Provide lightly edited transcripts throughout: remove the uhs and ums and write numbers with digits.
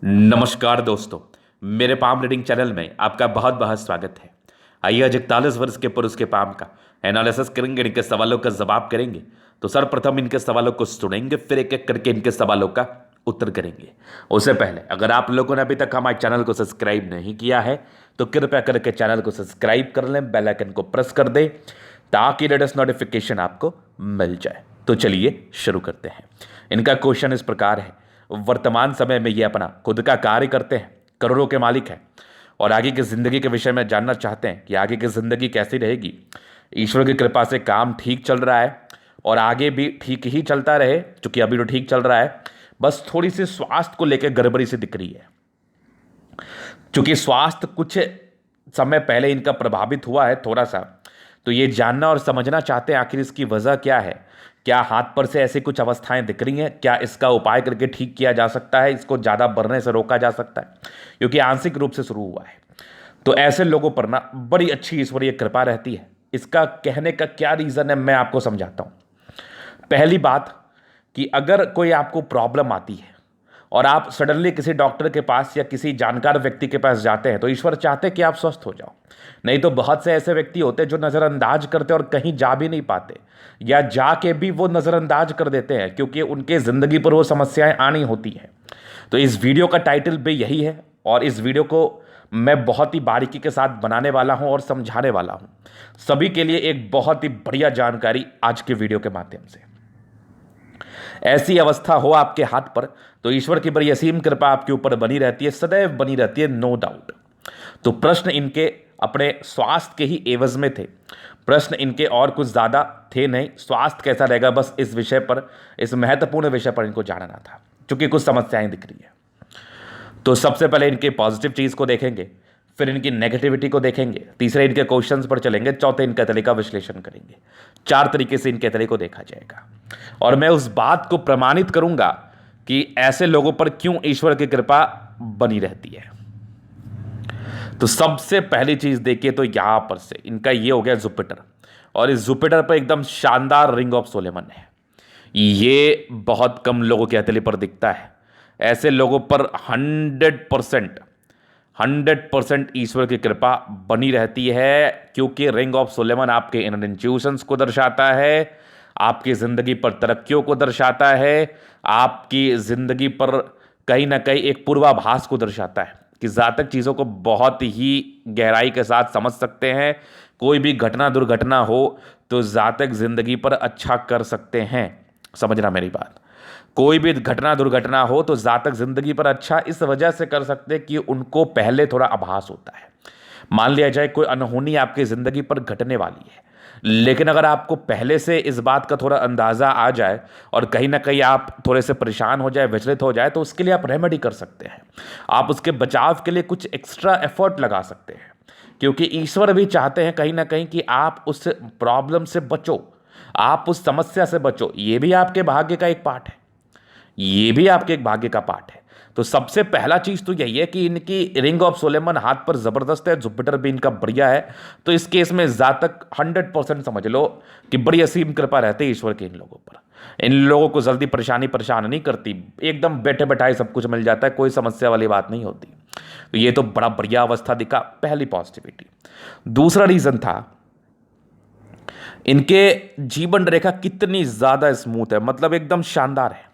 नमस्कार दोस्तों। मेरे पाम रीडिंग चैनल में आपका बहुत बहुत स्वागत है। आइए आज 41 वर्ष के पुरुष के पाम का एनालिसिस करेंगे, इनके सवालों का जवाब करेंगे। तो सर्वप्रथम इनके सवालों को सुनेंगे, फिर एक एक करके इनके सवालों का उत्तर करेंगे। उससे पहले अगर आप लोगों ने अभी तक हमारे चैनल को सब्सक्राइब नहीं किया है तो कृपया करके चैनल को सब्सक्राइब कर लें, बेल आइकन को प्रेस कर दें ताकि लेटेस्ट नोटिफिकेशन आपको मिल जाए। तो चलिए शुरू करते हैं। इनका क्वेश्चन इस प्रकार है, वर्तमान समय में ये अपना खुद का कार्य करते हैं, करोड़ों के मालिक हैं और आगे की जिंदगी के विषय में जानना चाहते हैं कि आगे की जिंदगी कैसी रहेगी। ईश्वर की कृपा से काम ठीक चल रहा है और आगे भी ठीक ही चलता रहे, क्योंकि अभी तो ठीक चल रहा है, बस थोड़ी सी स्वास्थ्य को लेकर गड़बड़ी सी दिख रही है। क्योंकि स्वास्थ्य कुछ समय पहले इनका प्रभावित हुआ है थोड़ा सा, तो ये जानना और समझना चाहते हैं आखिर इसकी वजह क्या है। क्या हाथ पर से ऐसी कुछ अवस्थाएं दिख रही हैं, क्या इसका उपाय करके ठीक किया जा सकता है, इसको ज़्यादा बढ़ने से रोका जा सकता है, क्योंकि आंशिक रूप से शुरू हुआ है। तो ऐसे लोगों पर ना बड़ी अच्छी ईश्वरीय कृपा रहती है। इसका कहने का क्या रीज़न है, मैं आपको समझाता हूँ। पहली बात कि अगर कोई आपको प्रॉब्लम आती है और आप सडनली किसी डॉक्टर के पास या किसी जानकार व्यक्ति के पास जाते हैं, तो ईश्वर चाहते हैं कि आप स्वस्थ हो जाओ। नहीं तो बहुत से ऐसे व्यक्ति होते हैं जो नज़रअंदाज करते और कहीं जा भी नहीं पाते, या जाके भी वो नज़रअंदाज कर देते हैं क्योंकि उनके ज़िंदगी पर वो समस्याएं आनी होती हैं। तो इस वीडियो का टाइटल भी यही है और इस वीडियो को मैं बहुत ही बारीकी के साथ बनाने वाला हूं और समझाने वाला हूं सभी के लिए एक बहुत ही बढ़िया जानकारी आज के वीडियो के माध्यम से। ऐसी अवस्था हो आपके हाथ पर तो ईश्वर की बड़ी असीम कृपा आपके ऊपर बनी रहती है, सदैव बनी रहती है, नो डाउट। तो प्रश्न इनके अपने स्वास्थ्य के ही एवज में थे, प्रश्न इनके और कुछ ज़्यादा थे नहीं। स्वास्थ्य कैसा रहेगा, बस इस विषय पर, इस महत्वपूर्ण विषय पर इनको जानना था, क्योंकि कुछ समस्याएं दिख रही है। तो सबसे पहले इनके पॉजिटिव चीज़ को देखेंगे, फिर इनकी नेगेटिविटी को देखेंगे, तीसरे इनके क्वेश्चंस पर चलेंगे, चौथे इनके तरीके का विश्लेषण करेंगे। 4 तरीके से इनके तरीके को देखा जाएगा और मैं उस बात को प्रमाणित करूंगा कि ऐसे लोगों पर क्यों ईश्वर की कृपा बनी रहती है। तो सबसे पहली चीज देखिए तो यहां पर से इनका ये हो गया जुपिटर, और इस जुपिटर पर एकदम शानदार रिंग ऑफ सोलेमन है। ये बहुत कम लोगों के हथेली पर दिखता है। ऐसे लोगों पर 100% ईश्वर की कृपा बनी रहती है, क्योंकि रिंग ऑफ सोलेमन आपके इनर इंट्यूशंस को दर्शाता है, आपकी ज़िंदगी पर तरक्कियों को दर्शाता है, आपकी ज़िंदगी पर कहीं ना कहीं एक पूर्वाभास को दर्शाता है कि जातक चीज़ों को बहुत ही गहराई के साथ समझ सकते हैं। कोई भी घटना दुर्घटना हो तो जातक ज़िंदगी पर अच्छा कर सकते हैं। समझना मेरी बात, कोई भी घटना दुर्घटना हो तो जातक जिंदगी पर अच्छा इस वजह से कर सकते हैं कि उनको पहले थोड़ा आभास होता है। मान लिया जाए कोई अनहोनी आपकी जिंदगी पर घटने वाली है, लेकिन अगर आपको पहले से इस बात का थोड़ा अंदाजा आ जाए और कहीं ना कहीं आप थोड़े से परेशान हो जाए, विचलित हो जाए, तो उसके लिए आप रेमेडी कर सकते हैं। आप उसके बचाव के लिए कुछ एक्स्ट्रा एफर्ट लगा सकते हैं, क्योंकि ईश्वर भी चाहते हैं कहीं ना कहीं कि आप उस प्रॉब्लम से बचो, आप उस समस्या से बचो। ये भी आपके भाग्य का एक पार्ट है, ये भी आपके एक भाग्य का पार्ट है। तो सबसे पहला चीज तो यही है कि इनकी रिंग ऑफ सोलेमन हाथ पर जबरदस्त है, जुपिटर भी इनका बढ़िया है। तो इस केस में जातक 100% समझ लो कि बड़ी असीम कृपा रहती है ईश्वर के इन लोगों पर। इन लोगों को जल्दी परेशान नहीं करती, एकदम बैठे बैठाए सब कुछ मिल जाता है, कोई समस्या वाली बात नहीं होती। तो ये तो बड़ा बढ़िया अवस्था दिखा, पहली पॉजिटिविटी। दूसरा रीजन था इनके जीवन रेखा कितनी ज्यादा स्मूथ है, मतलब एकदम शानदार है,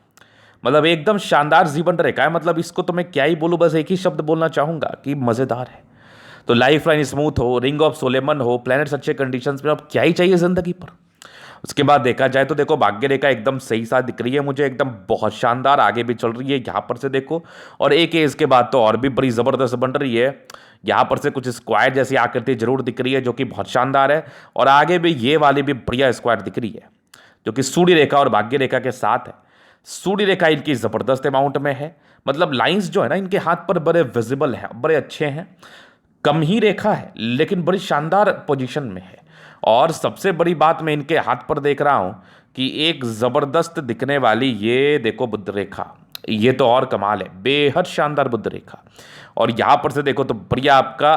मतलब एकदम शानदार जीवन रेखा है। मतलब इसको तो मैं क्या ही बोलूं, बस एक ही शब्द बोलना चाहूंगा कि मजेदार है। तो लाइफ लाइन स्मूथ हो, रिंग ऑफ सोलेमन हो, प्लैनेट्स अच्छे कंडीशंस में, अब क्या ही चाहिए जिंदगी पर। उसके बाद देखा जाए तो देखो भाग्य रेखा एकदम सही साथ दिख रही है मुझे, एकदम बहुत शानदार आगे भी चल रही है यहां पर से देखो। और एक एज के बाद तो और भी बड़ी जबरदस्त बन रही है। यहां पर से कुछ स्क्वायर जैसी आकृति जरूर दिख रही है जो कि बहुत शानदार है, और आगे भी ये वाली भी बढ़िया स्क्वायर दिख रही है जो कि सूर्य रेखा और भाग्य रेखा के साथ है। सूर्य रेखा इनकी जबरदस्त अमाउंट में है, मतलब लाइंस जो है ना इनके हाथ पर बड़े विजिबल हैं, बड़े अच्छे हैं। कम ही रेखा है लेकिन बड़ी शानदार पोजीशन में है। और सबसे बड़ी बात मैं इनके हाथ पर देख रहा हूं कि एक जबरदस्त दिखने वाली ये देखो बुध रेखा, ये तो और कमाल है, बेहद शानदार बुध रेखा। और यहां पर से देखो तो बढ़िया आपका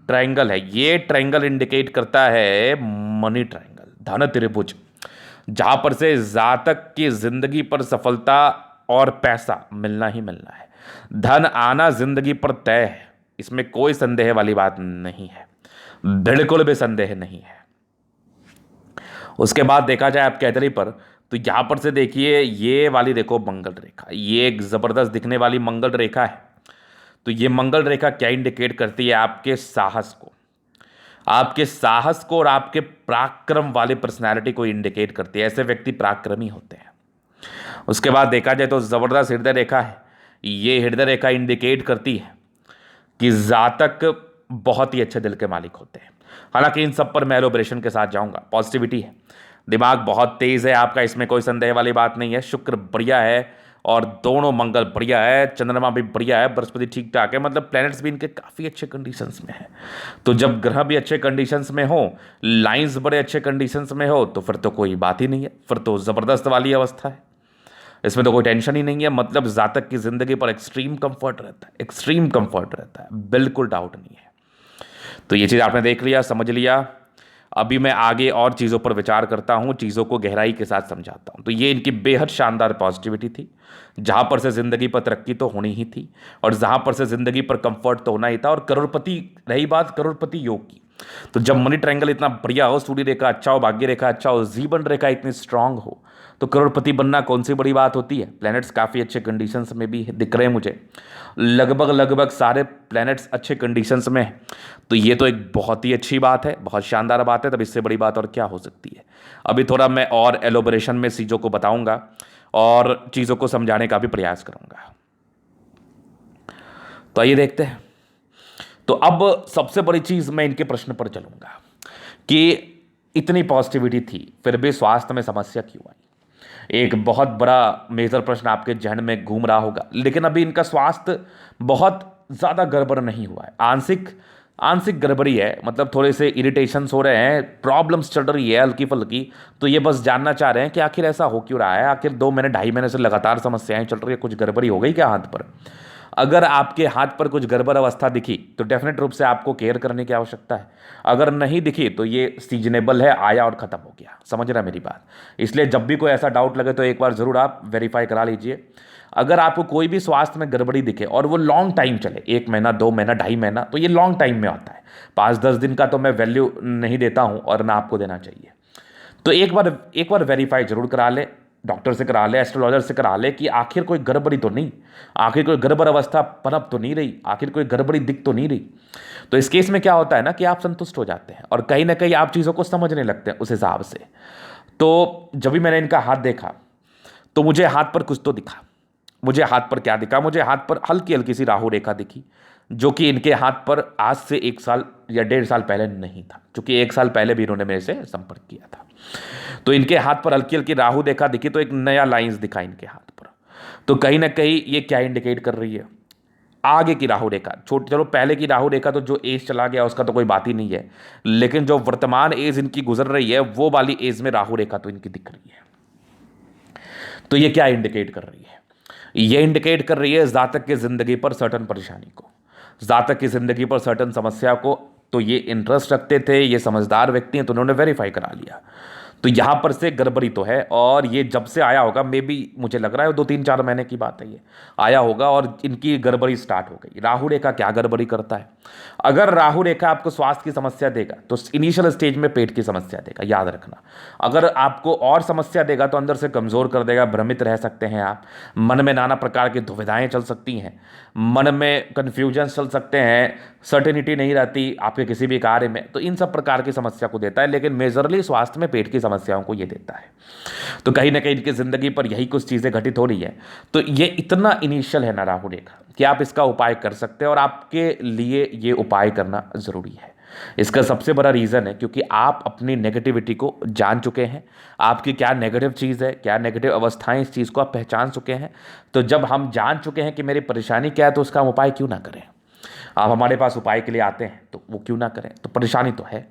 ट्रायंगल है, ये ट्रायंगल इंडिकेट करता है मनी ट्रायंगल, धन त्रिभुज, जहां पर से जातक की जिंदगी पर सफलता और पैसा मिलना ही मिलना है। धन आना जिंदगी पर तय है, इसमें कोई संदेह वाली बात नहीं है, बिल्कुल भी संदेह नहीं है। उसके बाद देखा जाए आप कैतरी पर, तो यहां पर से देखिए ये वाली देखो मंगल रेखा, ये एक जबरदस्त दिखने वाली मंगल रेखा है। तो ये मंगल रेखा क्या इंडिकेट करती है? आपके साहस को, आपके साहस को और आपके पराक्रम वाली पर्सनैलिटी को इंडिकेट करती है। ऐसे व्यक्ति पराक्रमी होते हैं। उसके बाद देखा जाए तो जबरदस्त हृदय रेखा है। ये हृदय रेखा इंडिकेट करती है कि जातक बहुत ही अच्छे दिल के मालिक होते हैं। हालांकि इन सब पर मैं एलोबरेशन के साथ जाऊंगा। पॉजिटिविटी है, दिमाग बहुत तेज है आपका, इसमें कोई संदेह वाली बात नहीं है। शुक्र बढ़िया है और दोनों मंगल बढ़िया है, चंद्रमा भी बढ़िया है, बृहस्पति ठीक ठाक है, मतलब प्लैनेट्स भी इनके काफ़ी अच्छे कंडीशंस में है। तो जब ग्रह भी अच्छे कंडीशंस में हो, लाइंस बड़े अच्छे कंडीशंस में हो, तो फिर तो कोई बात ही नहीं है, फिर तो ज़बरदस्त वाली अवस्था है। इसमें तो कोई टेंशन ही नहीं है। मतलब जातक की जिंदगी पर एक्सट्रीम कंफर्ट रहता है, एक्सट्रीम कंफर्ट रहता है, बिल्कुल डाउट नहीं है। तो ये चीज़ आपने देख लिया, समझ लिया। अभी मैं आगे और चीज़ों पर विचार करता हूँ, चीज़ों को गहराई के साथ समझाता हूँ। तो ये इनकी बेहद शानदार पॉजिटिविटी थी, जहाँ पर से ज़िंदगी पर तरक्की तो होनी ही थी और जहाँ पर से ज़िंदगी पर कंफर्ट तो होना ही था। और करोड़पति, रही बात करोड़पति योग की, तो जब मनी ट्रायंगल इतना बढ़िया हो, सूर्य रेखा अच्छा हो, भाग्य रेखा अच्छा हो, जीवन रेखा इतनी स्ट्रांग हो, तो करोड़पति बनना कौन सी बड़ी बात होती है। प्लैनेट्स काफ़ी अच्छे कंडीशंस में भी दिख रहे हैं मुझे, लगभग सारे प्लैनेट्स अच्छे कंडीशंस में हैं। तो ये तो एक बहुत ही अच्छी बात है, बहुत शानदार बात है। तब इससे बड़ी बात और क्या हो सकती है। अभी थोड़ा मैं और एलोबरेशन में चीज़ों को बताऊंगा और चीज़ों को समझाने का भी प्रयास करूंगा। तो आइए देखते हैं। तो अब सबसे बड़ी चीज़, मैं इनके प्रश्न पर चलूंगा कि इतनी पॉजिटिविटी थी फिर भी स्वास्थ्य में समस्या क्यों आई। एक बहुत बड़ा मेजर प्रश्न आपके जहन में घूम रहा होगा। लेकिन अभी इनका स्वास्थ्य बहुत ज़्यादा गड़बड़ नहीं हुआ है, आंशिक आंशिक गड़बड़ी है, मतलब थोड़े से इरिटेशंस हो रहे हैं, प्रॉब्लम्स चल रही है हल्की फुल्की। तो ये बस जानना चाह रहे हैं कि आखिर ऐसा हो क्यों रहा है, आखिर 2 महीने 2.5 महीने से लगातार समस्याएं चल रही है, कुछ गड़बड़ी हो गई क्या हाथ पर। अगर आपके हाथ पर कुछ गड़बड़ अवस्था दिखी तो डेफिनेट रूप से आपको केयर करने की आवश्यकता है। अगर नहीं दिखी तो ये सीजनेबल है, आया और ख़त्म हो गया। समझ रहा है मेरी बात। इसलिए जब भी कोई ऐसा डाउट लगे तो एक बार ज़रूर आप वेरीफाई करा लीजिए। अगर आपको कोई भी स्वास्थ्य में गड़बड़ी दिखे और वो लॉन्ग टाइम चले, 1 महीना 2 महीना 2.5 महीना, तो ये लॉन्ग टाइम में आता है। 5-10 दिन का तो मैं वैल्यू नहीं देता हूँ और ना आपको देना चाहिए। तो एक बार वेरीफाई जरूर करा ले, डॉक्टर से करा ले, एस्ट्रोलॉजर से करा ले कि आखिर कोई गड़बड़ी तो नहीं, आखिर कोई गड़बड़ अवस्था पनप तो नहीं रही, आखिर कोई गड़बड़ी दिख तो नहीं रही। तो इस केस में क्या होता है ना कि आप संतुष्ट हो जाते हैं और कहीं ना कहीं आप चीज़ों को समझने लगते हैं उस हिसाब से। तो जब भी मैंने इनका हाथ देखा तो मुझे हाथ पर कुछ तो दिखा। मुझे हाथ पर क्या दिखा? मुझे हाथ पर हल्की हल्की सी राहु रेखा दिखी, जो कि इनके हाथ पर आज से 1 साल या 1.5 साल पहले नहीं था, क्योंकि 1 साल पहले भी इन्होंने मेरे से संपर्क किया था। तो इनके हाथ पर हल्की हल्की राहु रेखा दिखी, तो एक नया लाइंस दिखा इनके हाथ पर। तो कहीं ना कहीं ये क्या इंडिकेट कर रही है? आगे की राहु रेखा छोटी, चलो पहले की राहु रेखा तो जो एज चला गया उसका तो कोई बात ही नहीं है, लेकिन जो वर्तमान एज इनकी गुजर रही है वो वाली एज में राहु रेखा तो इनकी दिख रही है। तो ये क्या इंडिकेट कर रही है? ये इंडिकेट कर रही है जातक की जिंदगी पर सर्टन परेशानी को, जातक की जिंदगी पर सर्टन समस्या को। तो ये इंटरेस्ट रखते थे, ये समझदार व्यक्ति हैं, तो उन्होंने वेरीफाई करा लिया। तो यहां पर से गड़बड़ी तो है, और ये जब से आया होगा, मे बी मुझे लग रहा है 2-3-4 महीने की बात है, ये आया होगा और इनकी गड़बड़ी स्टार्ट हो गई। राहु रेखा क्या गड़बड़ी करता है? अगर राहु रेखा आपको स्वास्थ्य की समस्या देगा तो इनिशियल स्टेज में पेट की समस्या देगा, याद रखना। अगर आपको और समस्या देगा तो अंदर से कमजोर कर देगा, भ्रमित रह सकते हैं आप, मन में नाना प्रकार की दुविधाएं चल सकती हैं, मन में कन्फ्यूजन चल सकते हैं, सर्टेनिटी नहीं रहती आपके किसी भी कार्य में। तो इन सब प्रकार की समस्या को देता है, लेकिन मेजरली स्वास्थ्य में पेट की समस्याओं को ये देता है। तो कहीं ना कहीं इनकी जिंदगी पर यही कुछ चीज़ें घटित हो रही है। तो ये इतना इनिशियल है ना राहु रेखा कि आप इसका उपाय कर सकते हैं, और आपके लिए ये उपाय करना ज़रूरी है। इसका सबसे बड़ा रीज़न है क्योंकि आप अपनी नेगेटिविटी को जान चुके हैं, आपकी क्या नेगेटिव चीज़ है, क्या नेगेटिव अवस्थाएं, इस चीज़ को आप पहचान चुके हैं। तो जब हम जान चुके हैं कि मेरी परेशानी क्या है, तो उसका हम उपाय क्यों ना करें। आप हमारे पास उपाय के लिए आते हैं तो वो क्यों ना करें। तो परेशानी तो है,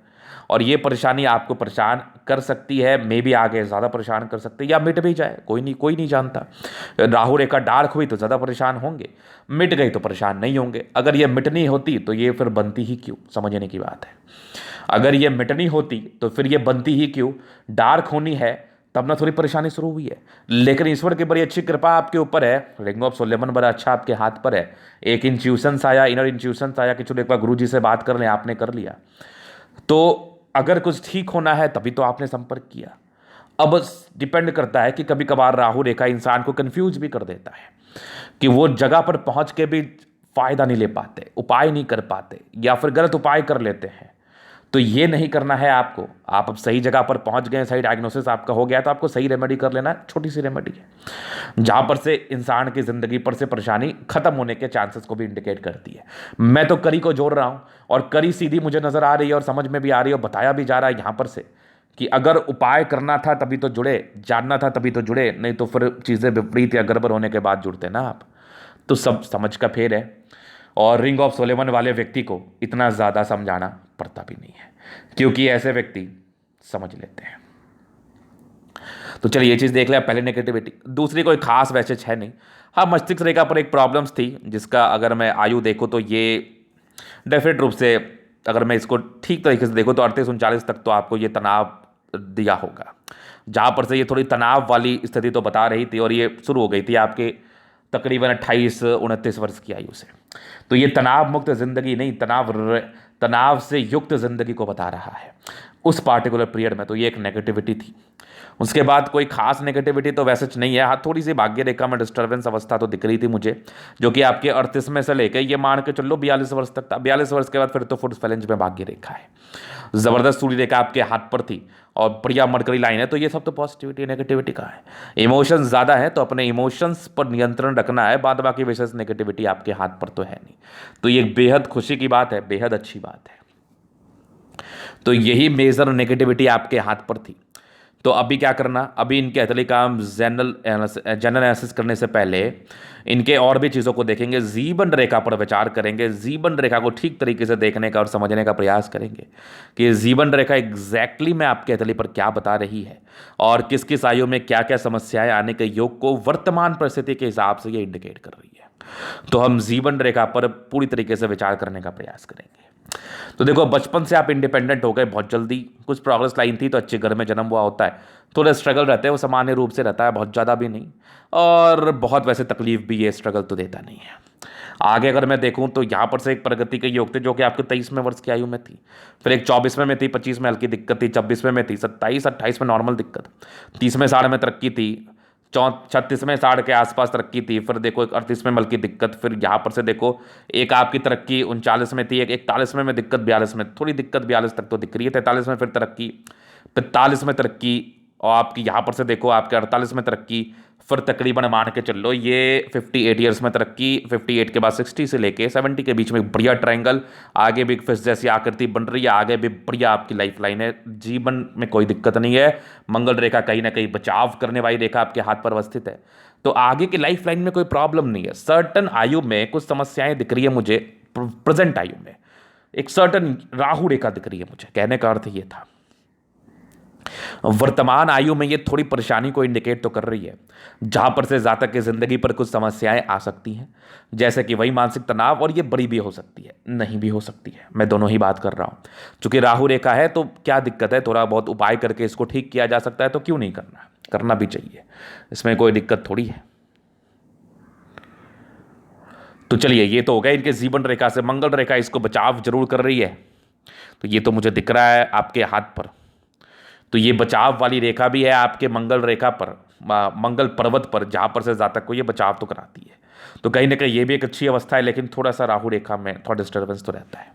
और ये परेशानी आपको परेशान कर सकती है, मे भी आगे ज़्यादा परेशान कर सकती है, या मिट भी जाए, कोई नहीं जानता। राहु रेखा डार्क हुई तो ज़्यादा परेशान होंगे, मिट गई तो परेशान नहीं होंगे। अगर ये मिटनी होती तो ये फिर बनती ही क्यों, समझने की बात है। अगर ये मिटनी होती तो फिर ये बनती ही क्यों। डार्क होनी है तब ना थोड़ी परेशानी शुरू हुई है। लेकिन ईश्वर की बड़ी अच्छी कृपा आपके ऊपर है, रिंग ऑफ सोलेमन बड़ा अच्छा आपके हाथ पर है। एक इंट्यूशंस आया, इनर इंट्यूशंस आया कि चलो एक बार गुरु जी से बात कर लें, आपने कर लिया। तो अगर कुछ ठीक होना है तभी तो आपने संपर्क किया। अब डिपेंड करता है कि कभी कभार राहु रेखा इंसान को कंफ्यूज भी कर देता है कि वो जगह पर पहुंच के भी फायदा नहीं ले पाते, उपाय नहीं कर पाते, या फिर गलत उपाय कर लेते हैं। तो ये नहीं करना है आपको। आप अब सही जगह पर पहुंच गए, सही डायग्नोसिस आपका हो गया, तो आपको सही रेमेडी कर लेना है। छोटी सी रेमेडी है जहां पर से इंसान की जिंदगी पर से परेशानी खत्म होने के चांसेस को भी इंडिकेट करती है। मैं तो करी को जोड़ रहा हूं और करी सीधी मुझे नजर आ रही है और समझ में भी आ रही है और बताया भी जा रहा है यहां पर से कि अगर उपाय करना था तभी तो जुड़े, जानना था तभी तो जुड़े, नहीं तो फिर चीज़ें विपरीत या गड़बड़ होने के बाद जुड़ते ना आप। तो सब समझ का फेर है। और रिंग ऑफ सोलेमन वाले व्यक्ति को इतना ज़्यादा समझाना पड़ता भी नहीं है, क्योंकि ऐसे व्यक्ति समझ लेते हैं। तो चलिए ये चीज़ देख लिया, पहले नेगेटिविटी। दूसरी कोई खास वैसे है नहीं। हाँ, मस्तिष्क रेखा पर एक प्रॉब्लम्स थी जिसका अगर मैं आयु देखूँ तो ये डेफिनेट रूप से, अगर मैं इसको ठीक तरीके से देखूँ तो 38-39 तक तो आपको ये तनाव दिया होगा, जहाँ पर से ये थोड़ी तनाव वाली स्थिति तो बता रही थी, और ये शुरू हो गई थी आपके तकरीबन 28-29 वर्ष की आयु से। तो ये तनाव मुक्त जिंदगी नहीं, तनाव से युक्त जिंदगी को बता रहा है उस पार्टिकुलर पीरियड में। तो ये एक नेगेटिविटी थी। उसके बाद कोई खास नेगेटिविटी तो वैसे नहीं है। हाँ, थोड़ी सी भाग्य रेखा में डिस्टर्बेंस अवस्था तो दिख रही थी मुझे, जो कि आपके 38 में से लेकर ये मान के चलो 42 वर्ष तक था। 42 वर्ष के बाद फिर तो फुट फैलेंज में भाग्य रेखा है, जबरदस्त सूर्य रेखा आपके हाथ पर थी और बढ़िया मरकरी लाइन है। तो ये सब तो पॉजिटिविटी नेगेटिविटी का है। इमोशंस ज़्यादा है तो अपने इमोशंस पर नियंत्रण रखना है, बाद बाकी विशेष नेगेटिविटी आपके हाथ पर तो है नहीं। तो ये बेहद खुशी की बात है, बेहद अच्छी बात है। तो यही मेजर नेगेटिविटी आपके हाथ पर थी। तो अभी क्या करना, अभी इनके अतली काम जनरल एनालिसिस करने से पहले इनके और भी चीज़ों को देखेंगे। जीवन रेखा पर विचार करेंगे, जीवन रेखा को ठीक तरीके से देखने का और समझने का प्रयास करेंगे कि जीवन रेखा एग्जैक्टली में आपके अतली पर क्या बता रही है और किस किस आयु में क्या क्या समस्याएं आने के योग को वर्तमान परिस्थिति के हिसाब से ये इंडिकेट कर रही है। तो हम जीवन रेखा पर पूरी तरीके से विचार करने का प्रयास करेंगे। तो देखो, बचपन से आप इंडिपेंडेंट हो गए बहुत जल्दी, कुछ प्रोग्रेस लाइन थी तो अच्छे घर में जन्म हुआ होता है, थोड़े स्ट्रगल रहते हैं, वो सामान्य रूप से रहता है, बहुत ज़्यादा भी नहीं, और बहुत वैसे तकलीफ भी ये स्ट्रगल तो देता नहीं है। आगे अगर मैं देखूं तो यहाँ पर से एक प्रगति के योग थे जो कि आपके 23वें वर्ष की आयु में थी, फिर एक 24वें में थी, 25 में हल्की दिक्कत थी, 26वें में थी, 27-28 में नॉर्मल दिक्कत, 30वें साल में तरक्की थी, 36वें साढ़ के आसपास तरक्की थी, फिर देखो एक 38वें मल की दिक्कत, फिर यहाँ पर से देखो एक आपकी तरक्की 39 में थी, एक 41वें में दिक्कत, 42 में थोड़ी दिक्कत, 42 तक तो दिख रही है, 43 में फिर तरक्की, 45 में तरक्की, और आपकी यहाँ पर से देखो आपके 48 में तरक्की, फिर तकरीबन मान के चल लो ये 58 ईयर्स में तरक्की, 58 के बाद 60 से लेके 70 के बीच में बढ़िया ट्रायंगल, आगे भी फिश जैसी आकृति बन रही है, आगे भी बढ़िया आपकी लाइफ लाइन है, जीवन में कोई दिक्कत नहीं है। मंगल रेखा कहीं ना कहीं बचाव करने वाली रेखा आपके हाथ पर अवस्थित है, तो आगे की लाइफ लाइन में कोई प्रॉब्लम नहीं है। सर्टन आयु में कुछ समस्याएं दिख रही है मुझे, प्रेजेंट आयु में एक सर्टन राहु रेखा दिख रही है मुझे, कहने का अर्थ ये था। वर्तमान आयु में ये थोड़ी परेशानी को इंडिकेट तो कर रही है, जहां पर से जातक की जिंदगी पर कुछ समस्याएं आ सकती हैं, जैसे कि वही मानसिक तनाव, और ये बड़ी भी हो सकती है, नहीं भी हो सकती है, मैं दोनों ही बात कर रहा हूं। चूंकि राहु रेखा है तो क्या दिक्कत है, थोड़ा बहुत उपाय करके इसको ठीक किया जा सकता है, तो क्यों नहीं करना, करना भी चाहिए, इसमें कोई दिक्कत थोड़ी है। तो चलिए, ये तो हो गया इनके जीवन रेखा से। मंगल रेखा इसको बचाव जरूर कर रही है, तो ये तो मुझे दिख रहा है आपके हाथ पर। तो ये बचाव वाली रेखा भी है आपके मंगल रेखा पर, मंगल पर्वत पर, जहां पर से जातक को ये बचाव तो कराती है। तो कहीं ना कहीं ये भी एक अच्छी अवस्था है, लेकिन थोड़ा सा राहु रेखा में थोड़ा डिस्टर्बेंस तो रहता है।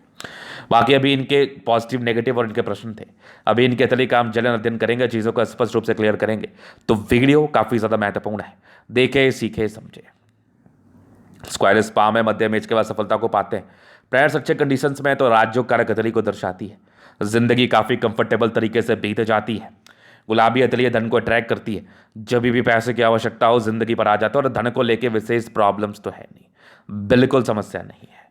बाकी अभी इनके पॉजिटिव नेगेटिव और इनके प्रश्न थे, अभी इनके तरीके हम जलन अध्ययन करेंगे, चीज़ों को स्पष्ट रूप से क्लियर करेंगे। तो वीडियो काफ़ी ज़्यादा महत्वपूर्ण है, देखे सीखे समझे। स्क्वायर स्पा में मध्यम एज के बाद सफलता को पाते हैं, प्रेयर्स अच्छे कंडीशंस में, तो राजयोग कारक अतली को दर्शाती है, जिंदगी काफ़ी कंफर्टेबल तरीके से बीत जाती है। गुलाबी अतली धन को अट्रैक्ट करती है, जब भी पैसे की आवश्यकता हो जिंदगी पर आ जाता है, और धन को लेके विशेष प्रॉब्लम्स तो है नहीं, बिल्कुल समस्या नहीं है।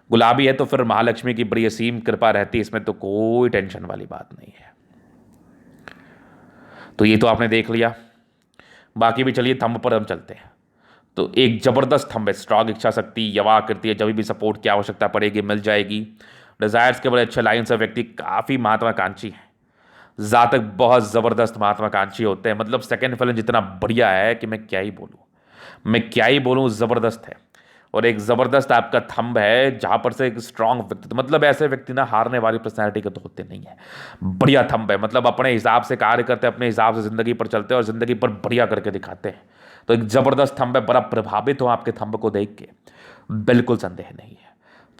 गुलाबी है तो फिर महालक्ष्मी की बड़ी असीम कृपा रहती है, इसमें तो कोई टेंशन वाली बात नहीं है। तो ये तो आपने देख लिया। बाकी भी चलिए थंब पर हम चलते हैं। तो एक जबरदस्त थंब है, स्ट्रॉन्ग इच्छा शक्ति, यवा आकृति है, जब भी सपोर्ट की आवश्यकता पड़ेगी मिल जाएगी। डिजायर्स के बड़े अच्छे लाइन से व्यक्ति काफ़ी महत्वाकांक्षी है, जातक बहुत ज़बरदस्त महत्वाकांक्षी होते हैं, मतलब सेकंड फलन जितना बढ़िया है कि मैं क्या ही बोलूँ, मैं क्या ही बोलूँ, ज़बरदस्त है। और एक ज़बरदस्त आपका थंब है जहाँ पर से एक स्ट्रांग व्यक्ति, मतलब ऐसे व्यक्ति ना हारने वाली पर्सनैलिटी के तो होते नहीं है। बढ़िया थंब है, मतलब अपने हिसाब से कार्य करते हैं, अपने हिसाब से ज़िंदगी पर चलते हैं और ज़िंदगी पर बढ़िया करके दिखाते हैं। तो एक ज़बरदस्त थंब है, बड़ा प्रभावित हो आपके थंब को देख के, बिल्कुल संदेह नहीं है।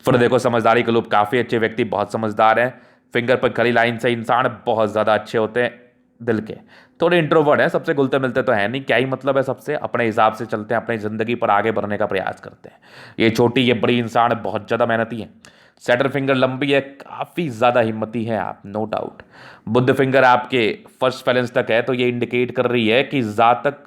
फिर देखो समझदारी के लोग काफ़ी अच्छे व्यक्ति, बहुत समझदार हैं। फिंगर पर खड़ी लाइन से इंसान बहुत ज़्यादा अच्छे होते हैं दिल के। थोड़े इंट्रोवर्ट हैं, सबसे घुलते मिलते तो है नहीं, क्या ही मतलब है सबसे, अपने हिसाब से चलते हैं, अपनी ज़िंदगी पर आगे बढ़ने का प्रयास करते हैं। ये छोटी ये बड़ी इंसान बहुत ज़्यादा मेहनती है। सेटर फिंगर लंबी है, काफ़ी ज़्यादा हिम्मती है आप, नो डाउट। बुद्ध फिंगर आपके फर्स्ट फैलेंस तक है, तो ये इंडिकेट कर रही है कि जातक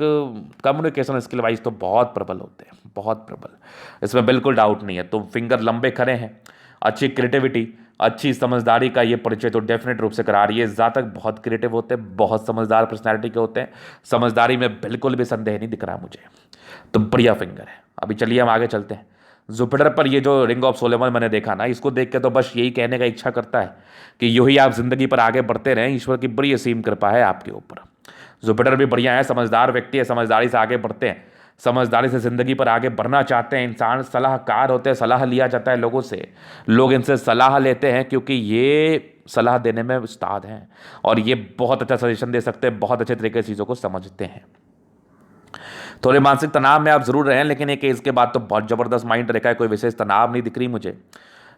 कम्युनिकेशन स्किल वाइज तो बहुत प्रबल होते हैं, बहुत प्रबल, इसमें बिल्कुल डाउट नहीं है। तो फिंगर लंबे खड़े हैं, अच्छी क्रिएटिविटी, अच्छी समझदारी का ये परिचय तो डेफिनेट रूप से करा रही है। जातक बहुत क्रिएटिव होते हैं, बहुत समझदार पर्सनैलिटी के होते हैं, समझदारी में बिल्कुल भी संदेह नहीं दिख रहा मुझे। तो बढ़िया फिंगर है। अभी चलिए हम आगे चलते हैं। जुपिटर पर ये जो रिंग ऑफ सोलोमन मैंने देखा ना, इसको देख के तो बस यही कहने का इच्छा करता है कि यूं ही आप जिंदगी पर आगे बढ़ते रहें, ईश्वर की बड़ी असीम कृपा है आपके ऊपर। जुपिटर भी बढ़िया है, समझदार व्यक्ति है, समझदारी से आगे बढ़ते हैं, समझदारी से ज़िंदगी पर आगे बढ़ना चाहते हैं। इंसान सलाहकार होते हैं, सलाह लिया जाता है लोगों से, लोग इनसे सलाह लेते हैं क्योंकि ये सलाह देने में उस्ताद हैं और ये बहुत अच्छा सजेशन दे सकते हैं, बहुत अच्छे तरीके से चीज़ों को समझते हैं। थोड़े मानसिक तनाव में आप जरूर रहें, लेकिन एक एज के बाद तो बहुत ज़बरदस्त माइंड रेखा है, कोई विशेष तनाव नहीं दिख रही मुझे।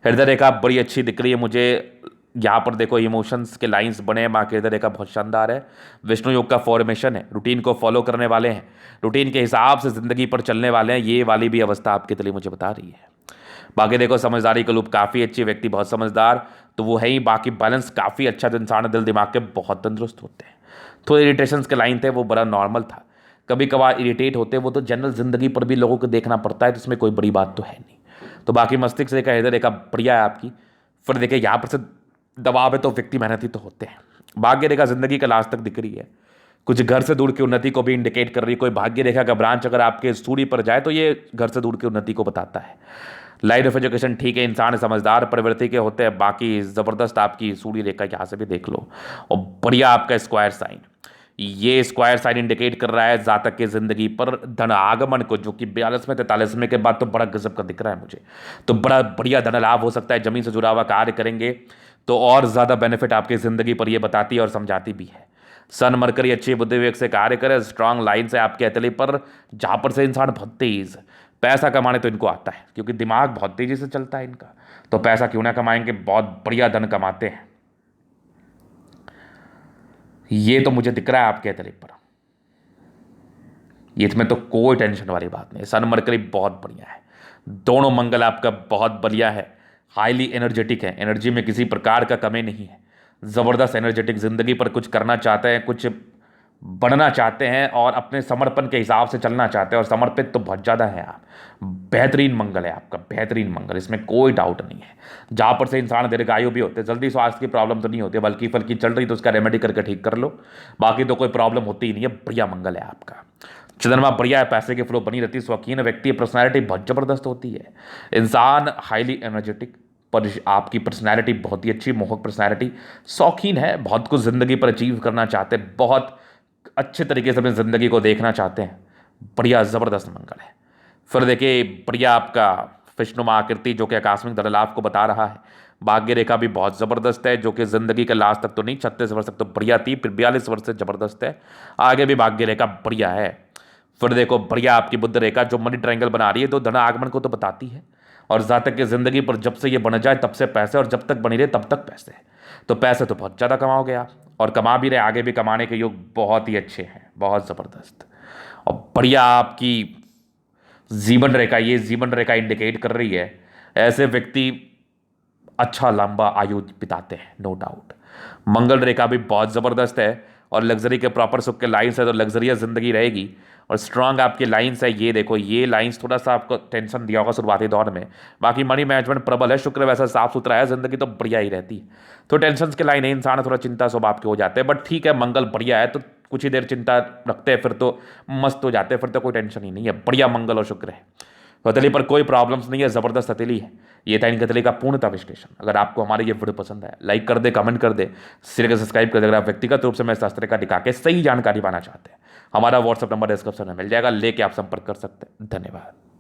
हृदय रेखा बड़ी अच्छी दिख रही है मुझे, यहाँ पर देखो इमोशंस के लाइंस बने हैं, माँ के हृदय रेखा बहुत शानदार है। विष्णु योग का फॉर्मेशन है, रूटीन को फॉलो करने वाले हैं, रूटीन के हिसाब से ज़िंदगी पर चलने वाले हैं, ये वाली भी अवस्था आपके लिए मुझे बता रही है। बाकी देखो समझदारी का लूप, काफ़ी अच्छी व्यक्ति, बहुत समझदार तो वो है ही, बाकी बैलेंस काफ़ी अच्छा, तो इंसान दिल दिमाग के बहुत तंदुरुस्त होते हैं। थोड़े इरिटेशंस के लाइन थे, वो बड़ा नॉर्मल था, कभी कभार इरिटेट होते, वो तो जनरल ज़िंदगी पर भी लोगों को देखना पड़ता है, तो इसमें कोई बड़ी बात तो है नहीं। तो बाकी मस्तिष्क रेखा, हृदय रेखा बढ़िया है आपकी। फिर देखिए यहाँ पर से दबाव है तो व्यक्ति मेहनती तो होते हैं। भाग्य रेखा जिंदगी का लास्ट तक दिख रही है, कुछ घर से दूर की उन्नति को भी इंडिकेट कर रही है। कोई भाग्य रेखा का ब्रांच अगर आपके सूर्य पर जाए तो ये घर से दूर की उन्नति को बताता है। लाइन ऑफ एजुकेशन ठीक है, इंसान समझदार प्रवृत्ति के होते हैं। बाकी ज़बरदस्त आपकी सूर्य रेखा, यहाँ से भी देख लो, और बढ़िया आपका स्क्वायर साइन, ये स्क्वायर साइन इंडिकेट कर रहा है जातक की जिंदगी पर धन आगमन को, जो कि 42वें 43वें के बाद तो बड़ा गजब का दिख रहा है मुझे। तो बड़ा बढ़िया धन लाभ हो सकता है, जमीन से जुड़ा हुआ कार्य करेंगे तो और ज़्यादा बेनिफिट आपकी ज़िंदगी पर ये बताती है और समझाती भी है। सन मरकरी अच्छी बुद्धि विवेक से कार्य करे, स्ट्रांग लाइन से आपके हथेली पर, जहाँ पर से इंसान बहुत तेज पैसा कमाने तो इनको आता है, क्योंकि दिमाग बहुत तेज़ी से चलता है इनका, तो पैसा क्यों ना कमाएंगे, बहुत बढ़िया धन कमाते हैं। ये तो मुझे दिख रहा है आपके हथेली पर, ये इसमें तो कोई टेंशन वाली बात नहीं। सन मरकरी बहुत बढ़िया है, दोनों मंगल आपका बहुत बढ़िया है, हाईली एनर्जेटिक है, एनर्जी में किसी प्रकार का कमी नहीं है, ज़बरदस्त एनर्जेटिक, ज़िंदगी पर कुछ करना चाहते हैं, कुछ बढ़ना चाहते हैं और अपने समर्पण के हिसाब से चलना चाहते हैं, और समर्पित तो बहुत ज़्यादा है आप। बेहतरीन मंगल है आपका, बेहतरीन मंगल, इसमें कोई डाउट नहीं है। जहाँ पर से इंसान दीर्घायु भी होते हैं, जल्दी स्वास्थ्य की प्रॉब्लम तो नहीं होती, बल्कि फल्की चल रही तो उसका रेमेडी करके ठीक कर लो, बाकी तो कोई प्रॉब्लम होती ही नहीं है। बढ़िया मंगल है आपका। चंद्रमा बढ़िया है, पैसे की फ्लो बनी रहती है, शौकीन व्यक्ति, पर्सनैलिटी बहुत ज़बरदस्त होती है, इंसान हाईली एनर्जेटिक, पर आपकी पर्सनैलिटी बहुत ही अच्छी, मोहक पर्सनैलिटी, शौकीन है, बहुत कुछ ज़िंदगी पर अचीव करना चाहते हैं, बहुत अच्छे तरीके से अपनी ज़िंदगी को देखना चाहते हैं। बढ़िया ज़बरदस्त मंगल है। फिर देखिए बढ़िया आपका विष्णुमा आकृति, जो कि आकस्मिक धन लाभ को बता रहा है। भाग्य रेखा भी बहुत ज़बरदस्त है, जो कि ज़िंदगी के लास्ट तक तो नहीं, 36 वर्ष तक तो बढ़िया थी, फिर 42 वर्ष से ज़बरदस्त है, आगे भी भाग्य रेखा बढ़िया है। फिर देखो बढ़िया आपकी बुद्ध रेखा, जो मनी ट्रायंगल बना रही है, तो धन आगमन को तो बताती है, और जातक की ज़िंदगी पर जब से ये बन जाए तब से पैसे, और जब तक बनी रहे तब तक पैसे, तो पैसे तो बहुत ज़्यादा कमाओगे आप, और कमा भी रहे, आगे भी कमाने के योग बहुत ही अच्छे हैं, बहुत ज़बरदस्त। और बढ़िया आपकी जीवन रेखा, ये जीवन रेखा इंडिकेट कर रही है ऐसे व्यक्ति अच्छा लंबा आयु बिताते हैं, नो डाउट। मंगल रेखा भी बहुत ज़बरदस्त है, और लग्जरी के प्रॉपर सुख के लाइन्स है, तो लग्जरियस ज़िंदगी रहेगी, और स्ट्रांग आपके लाइन्स है। ये देखो, ये लाइन्स थोड़ा सा आपको टेंशन दिया होगा शुरुआती दौर में, बाकी मनी मैनेजमेंट प्रबल है, शुक्र वैसा साफ सुथरा है, ज़िंदगी तो बढ़िया ही रहती है। तो टेंशन के लाइन है, इंसान थोड़ा चिंता स्वभाव के हो जाते हैं, बट ठीक है, मंगल बढ़िया है, तो कुछ ही देर चिंता रखते हैं, फिर तो मस्त हो जाते हैं, फिर तो कोई टेंशन ही नहीं है। बढ़िया मंगल और शुक्र है। हथेली पर कोई प्रॉब्लम्स नहीं है, जबरदस्त हथेली है। ये था इनकी हथेली का पूर्णतः विश्लेषण। अगर आपको हमारे ये वीडियो पसंद है, लाइक कर दे, कमेंट कर दे, शेयर कर, सब्सक्राइब कर दे। अगर आप व्यक्तिगत रूप से मैं शास्त्र का दिखा के सही जानकारी पाना चाहते हैं, हमारा व्हाट्सअप नंबर डिस्क्रिप्शन में मिल जाएगा, लेके आप संपर्क कर सकते हैं। धन्यवाद।